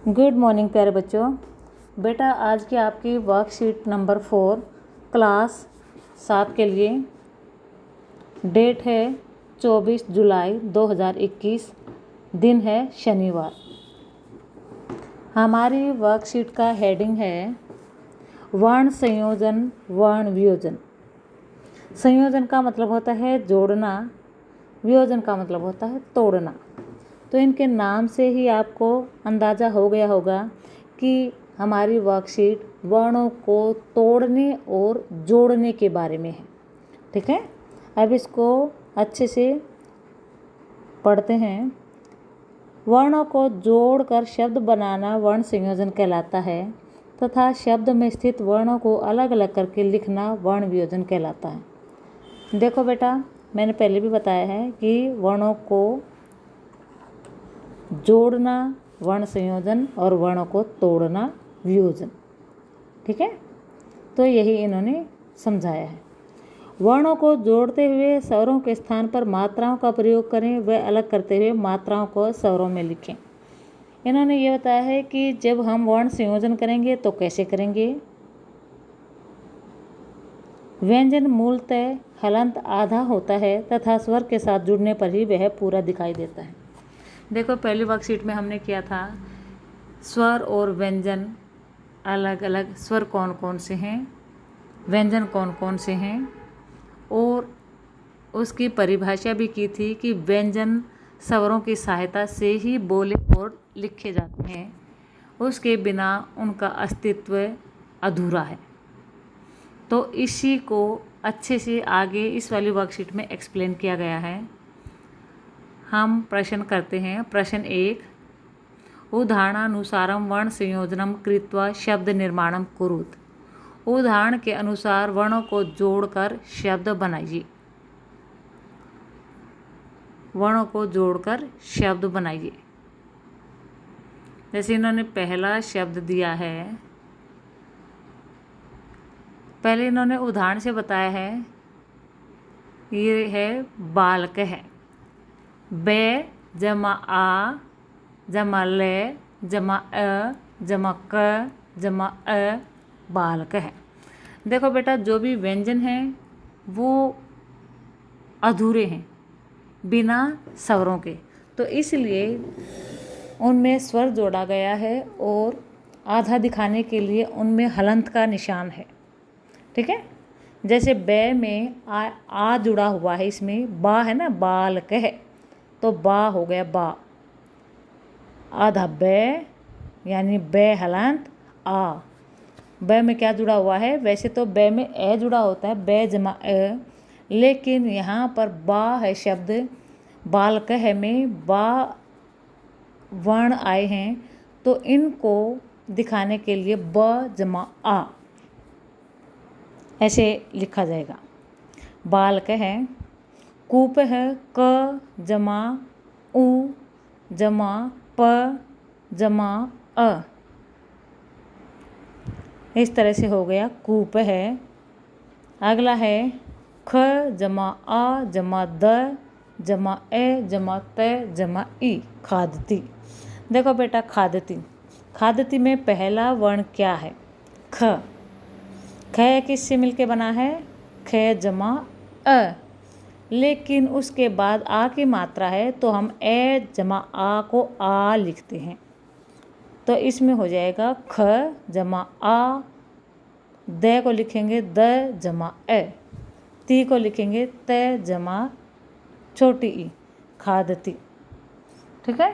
Good morning प्यारे बच्चों। बेटा आज की आपकी वर्कशीट नंबर 4 क्लास 7 के लिए डेट है 24 जुलाई 2021, दिन है शनिवार। हमारी वर्कशीट का हेडिंग है वर्ण संयोजन वर्ण वियोजन। संयोजन का मतलब होता है जोड़ना, वियोजन का मतलब होता है तोड़ना। तो इनके नाम से ही आपको अंदाज़ा हो गया होगा कि हमारी वर्कशीट वर्णों को तोड़ने और जोड़ने के बारे में है। ठीक है, अब इसको अच्छे से पढ़ते हैं। वर्णों को जोड़कर शब्द बनाना वर्ण संयोजन कहलाता है तथा शब्द में स्थित वर्णों को अलग अलग करके लिखना वर्ण वियोजन कहलाता है। देखो बेटा, मैंने पहले भी बताया है कि वर्णों को जोड़ना वर्ण संयोजन और वर्णों को तोड़ना वियोजन। ठीक है, तो यही इन्होंने समझाया है। वर्णों को जोड़ते हुए स्वरों के स्थान पर मात्राओं का प्रयोग करें, व अलग करते हुए मात्राओं को स्वरों में लिखें। इन्होंने ये बताया है कि जब हम वर्ण संयोजन करेंगे तो कैसे करेंगे। व्यंजन मूलतः हलंत आधा होता है तथा स्वर के साथ जुड़ने पर ही वह पूरा दिखाई देता है। देखो, पहली वर्कशीट में हमने किया था स्वर और व्यंजन अलग अलग, स्वर कौन कौन से हैं, व्यंजन कौन कौन से हैं, और उसकी परिभाषा भी की थी कि व्यंजन स्वरों की सहायता से ही बोले और लिखे जाते हैं, उसके बिना उनका अस्तित्व अधूरा है। तो इसी को अच्छे से आगे इस वाली वर्कशीट में एक्सप्लेन किया गया है। हम प्रश्न करते हैं। प्रश्न 1, उदाहरणानुसारम वर्ण संयोजनम कृत्वा शब्द निर्माणम कुरुत। उदाहरण के अनुसार वर्णों को जोड़कर शब्द बनाइए। वर्णों को जोड़कर शब्द बनाइए। जैसे इन्होंने पहला शब्द दिया है, पहले इन्होंने उदाहरण से बताया है, ये है बालक है। बे जमा आ जमा ले जमा अ जमा क जमा अ बालक है। देखो बेटा, जो भी व्यंजन हैं वो अधूरे हैं, बिना स्वरों के, तो इसलिए उनमें स्वर जोड़ा गया है और आधा दिखाने के लिए उनमें हलंत का निशान है। ठीक है, जैसे बे में आ जुड़ा हुआ है, इसमें बा है ना, बालक है, तो बा हो गया बा, आधा बे यानी बे हलंत आ। बे में क्या जुड़ा हुआ है, वैसे तो बे में ए जुड़ा होता है, बे जमा ए, लेकिन यहाँ पर बा है शब्द, बालक है में बा वर्ण आए हैं, तो इनको दिखाने के लिए ब जमा आ ऐसे लिखा जाएगा। बालक है। कूप है, क जमा उ जमा प जमा अ, इस तरह से हो गया कूप है। अगला है ख जमा आ जमा द जमा ए जमा त जमा ई, खादती। देखो बेटा, खादती, खादती में पहला वर्ण क्या है, ख। ख किससे मिलके बना है, ख जमा अ, लेकिन उसके बाद आ की मात्रा है तो हम ए जमा आ को आ लिखते हैं, तो इसमें हो जाएगा ख जमा आ, द को लिखेंगे द जमा ए, ती को लिखेंगे त जमा छोटी ई, खादती। ठीक है,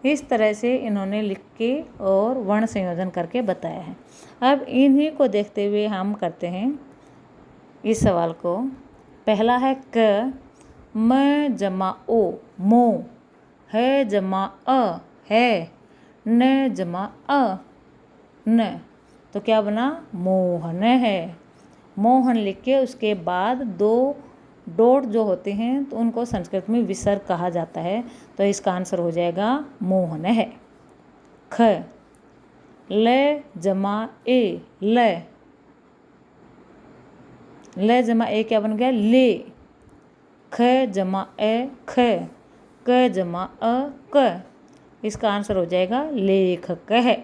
इस तरह से इन्होंने लिख के और वर्ण संयोजन करके बताया है। अब इन्हीं को देखते हुए हम करते हैं इस सवाल को। पहला है क, म जमा ओ मो, है जमा अ है, न जमा अ न, तो क्या बना, मोहन है। मोहन लिख के उसके बाद 2 डॉट जो होते हैं तो उनको संस्कृत में विसर्ग कहा जाता है, तो इसका आंसर हो जाएगा मोहन है। ख, ल जमा ए ल, ल जमा ए क्या बन गया, ले। ख जमा ए ख, क जमा अ क, इसका आंसर हो जाएगा लेखक है।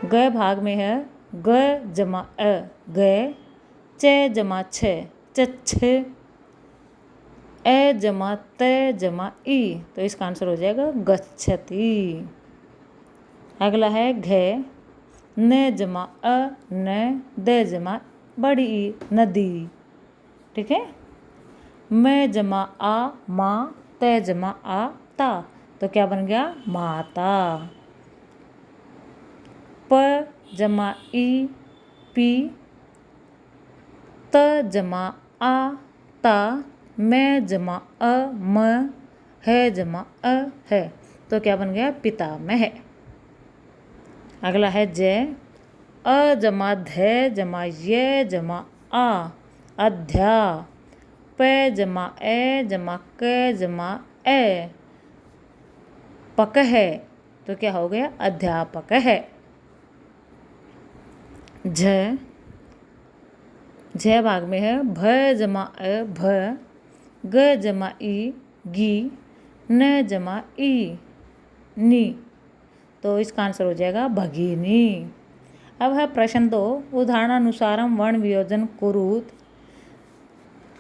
ग भाग में है ग जमा अ ग, च जमा छ चच्छ, ए जमा त जमा ई, तो इसका आंसर हो जाएगा गच्छति। अगला है घ, न जमा अ न, द जमा बड़ी ई नदी, ठीक है। मैं जमा आ माँ, त जमा आ ता, तो क्या बन गया माता। प जमा ई पी, त जमा आ ता, मैं जमा अ म, है जमा अ है, तो क्या बन गया पितामह। अगला है जय, अ जमा ध जमा य जमा आ अध्या, प जमा ए जमा क जमा ए पक है, तो क्या हो गया अध्यापक है। झ भाग में है भ जमा अ भ, ग जमा ई गी, न जमा ई नी, तो इसका आंसर हो जाएगा भगिनी। अब है प्रश्न 2, उदाहरणानुसारम वर्ण वियोजन कुरुत।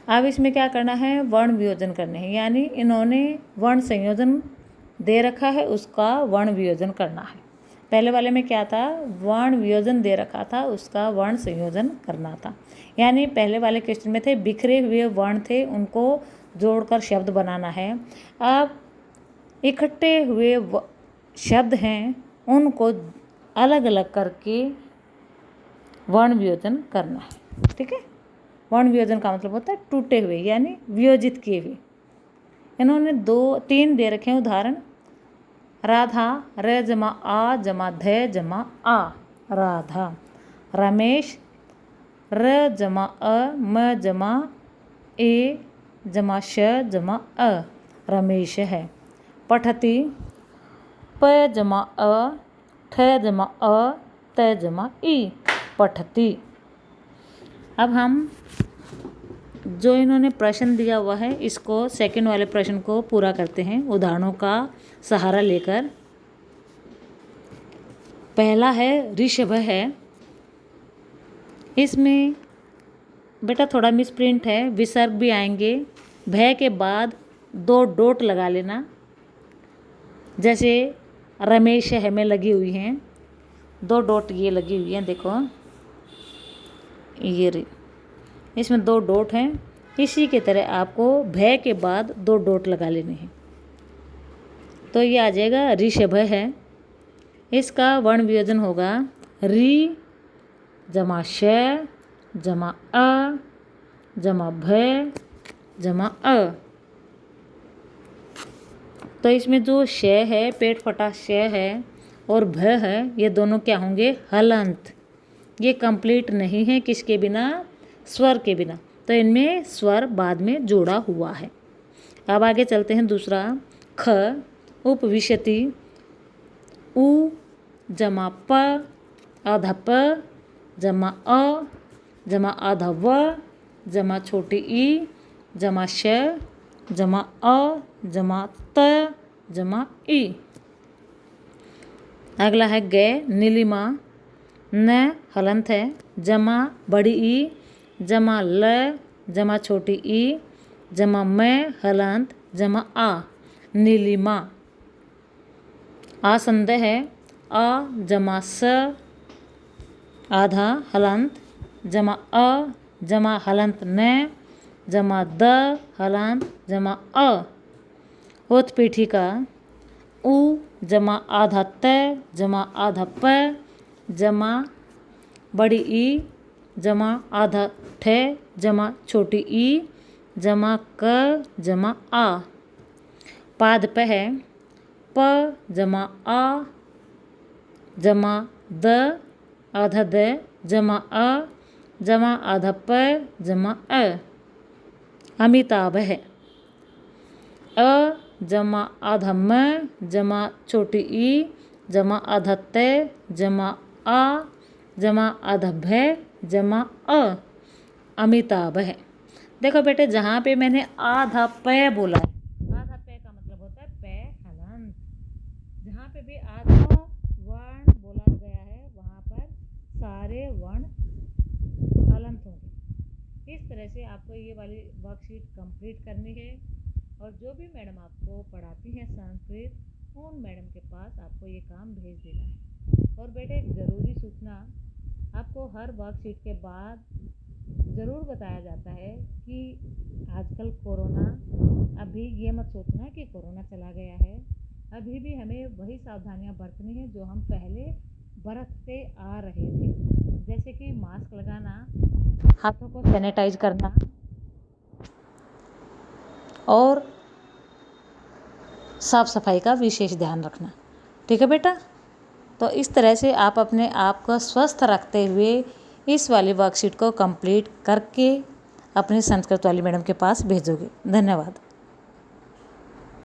अब इसमें क्या करना है, वर्ण वियोजन करने हैं, यानी इन्होंने वर्ण संयोजन दे रखा है, उसका वर्ण वियोजन करना है। पहले वाले में क्या था, वर्ण वियोजन दे रखा था, उसका वर्ण संयोजन करना था। यानी पहले वाले क्वेश्चन में थे बिखरे हुए वर्ण थे, उनको जोड़कर शब्द बनाना है। अब इकट्ठे हुए शब्द हैं, उनको अलग अलग करके वर्ण वियोजन करना है, ठीक है। वर्ण वियोजन का मतलब होता है टूटे हुए, यानी वियोजित किए हुए। इन्होंने 2-3 दे रखे हैं उदाहरण। राधा, र जमा आ जमा ध जमा आ राधा। रमेश, र जमा अ म जमा ए जमा श जमा अ रमेश है। पठती, प जमा अ ठ जमा अ त जमा ई पठती। अब हम जो इन्होंने प्रश्न दिया हुआ है, इसको सेकंड वाले प्रश्न को पूरा करते हैं उदाहरणों का सहारा लेकर। पहला है ऋषभ है, इसमें बेटा थोड़ा मिसप्रिंट है, विसर्ग भी आएंगे। भय के बाद 2 डॉट लगा लेना, जैसे रमेश है में लगी हुई हैं 2 डॉट, ये लगी हुई हैं, देखो ये इसमें 2 डॉट हैं। इसी की तरह आपको भय के बाद 2 डॉट लगा लेने हैं, तो ये आ जाएगा ऋषभ है। इसका वर्ण वियोजन होगा री जमा श जमा अ जमा भ जमा अ, तो इसमें जो श है पेट फटा श है और भ है, ये दोनों क्या होंगे हलंत। ये कंप्लीट नहीं है किसके बिना, स्वर के बिना, तो इनमें स्वर बाद में जोड़ा हुआ है। अब आगे चलते हैं दूसरा। ख उपविशति, उ जमा प आधा प जमा अ जमा आधा व जमा छोटी ई जमा श जमा अ जमा त जमा ई। अगला है ग नीलिमा, न हलंत है, जमा बड़ी ई जमा ल जमा छोटी ई जमा मैं हलंत जमा आ नीलिमा। आसंद है, आ जमा स आधा हलंत जमा अ जमा हलंत न जमा द हलंत जमा अ। उत्पीठिका, उ जमा आधा त जमा आधा प जमा बड़ी ई जमा आधा ठ जमा छोटी ई जमा क जमा आ। पादप है, प जमा आ जमा द आधा द जमा अ जमा आधा प जमा अ। अमिताभ है, अ जमा आधा म जमा छोटी ई जमा आधा त जमा आ जमा आधा भ जमा अ अमिताभ है। देखो बेटे, जहाँ पे मैंने आधा प बोला है, आधा प का मतलब जहाँ पे भी आत्म वर्ण बोला गया है वहाँ पर सारे वर्ण हलंत होंगे। इस तरह से आपको ये वाली वर्कशीट कंप्लीट करनी है और जो भी मैडम आपको पढ़ाती हैं संस्कृत उन मैडम के पास आपको ये काम भेज देना है। और बेटे एक ज़रूरी सूचना, आपको हर वर्कशीट के बाद ज़रूर बताया जाता है कि आजकल कोरोना, अभी ये मत सोचना कि कोरोना चला गया है, अभी भी हमें वही सावधानियां बरतनी है जो हम पहले बरतते आ रहे थे, जैसे कि मास्क लगाना, हाथों को सैनिटाइज करना और साफ सफाई का विशेष ध्यान रखना। ठीक है बेटा, तो इस तरह से आप अपने आप को स्वस्थ रखते हुए इस वाली वर्कशीट को कंप्लीट करके अपनी संस्कृत वाली मैडम के पास भेजोगे। धन्यवाद।